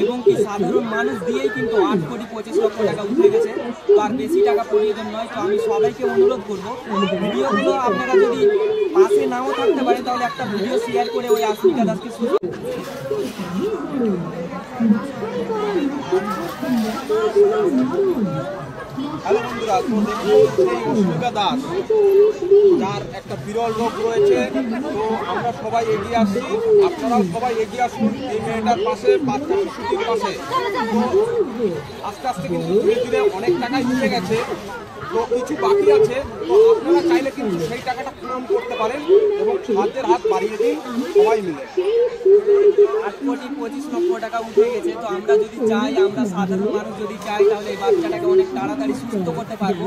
এবং কি সাধারণ মানুষ দিয়েই কিন্তু 8,25,00,000 টাকা উঠে গেছে। তো আর বেশি টাকা প্রয়োজন নয়। তো আমি সবাইকে অনুরোধ করবো, ভিডিওগুলো আপনারা যদি পাশে নাও থাকতে পারেন তাহলে একটা ভিডিও শেয়ার করে ওই আস্মিকা দাসকে সুস্থ। হ্যালো বন্ধুরা, তো দেখুন সেই অস্মিকা দাস যার একটা বিরল রোগ রয়েছে। তো আমরা সবাই এগিয়ে আসছি, আপনারাও সবাই এগিয়ে আসুন এই মেয়েটার পাশে, বাচ্চা শিশুটির পাশে। তো আস্তে আস্তে কিন্তু ধীরে ধীরে অনেক টাকাই উঠে গেছে, তো কিছু বাকি আছে। তো আপনারা চাইলে কিন্তু সেই টাকাটা পূরণ করতে পারেন এবং সাহায্যের হাত বাড়িয়ে দিন সবাই মিলে। 8,25,00,000 টাকা উঠে গেছে। তো আমরা যদি চাই, আমরা সাধারণ মানুষ যদি চাই তাহলে এই বাচ্চাটাকে অনেক তাড়াতাড়ি সুস্থ করতে পারবো।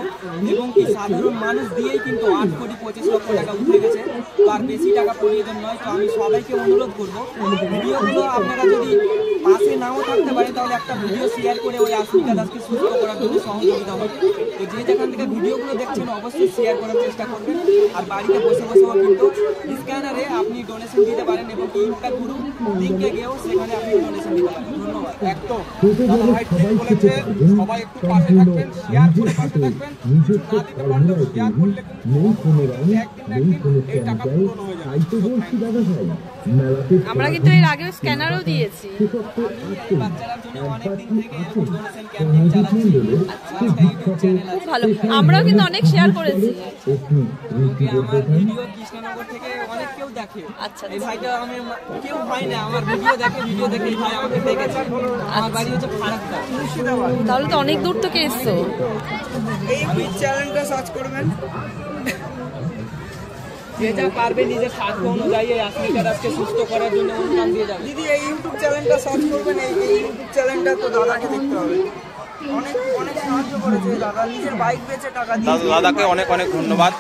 এবং কি সাধারণ মানুষ দিয়েই কিন্তু 8,25,00,000 টাকা উঠে গেছে। তো আর বেশি টাকা প্রয়োজন নয়। তো আমি সবাইকে অনুরোধ করবো, ভিডিওগুলো আপনারা যদি পাশে নাও থাকতে পারেন তাহলে একটা ভিডিও শেয়ার করে ওই আস্মিকা দাসকে সুস্থ করার জন্য সহযোগিতা হবে। তো যে যেখান থেকে ভিডিওগুলো দেখছেন অবশ্যই শেয়ার করার চেষ্টা করবেন। আর বাড়িতে বসে বসেও কিন্তু স্ক্যানারে আপনি ডোনেশন দিতে পারেন এবং কি ইম্প্যাক্ট গ্রুপ লিঙ্কে গিয়েও সেখানে আপনি ডোনেশন দিতে পারেন। ধন্যবাদ। একদম দাদা ভাই ঠিক বলেছে, সবাই একটু পাশে থাকবেন, শেয়ার করে পাশে থাকবেন। কিছু না দিতে পারলেও শেয়ার করলে একদিন এই টাকা পূরণ হয়ে যাবে। আমরা কিন্তু এর আগে স্ক্যানারও দিয়েছি। খুব ভালো, আমরাও কিন্তু অনেক শেয়ার করেছি। আমার ভিডিও কৃষ্ণনগর থেকে অনেক কেউ দেখে। আচ্ছা, এই ভাইটা আমি কেউ হয় না, আমার ভিডিও দেখে এই ভাই আমাকে দেখেছে। আমার বাড়ি হচ্ছে ফারাক্কা। তাহলে তো অনেক দূর থেকে এসছো। এই চ্যানেলটা সার্চ করবেন, যে যা পারবে নিজের সাধ্য অনুযায়ী এই আস্মিকা দাসকে সুস্থ করার জন্য অনুদান দিয়ে যাবে। দিদি এই ইউটিউব চ্যানেলটা সার্চ করবেন, এই ইউটিউব চ্যানেলটা তো দাদাকে দেখতে হবে। অনেক অনেক সাহায্য করেছে দাদা, নিজের বাইক বেচে টাকা দিয়ে। দাদাকে অনেক অনেক ধন্যবাদ।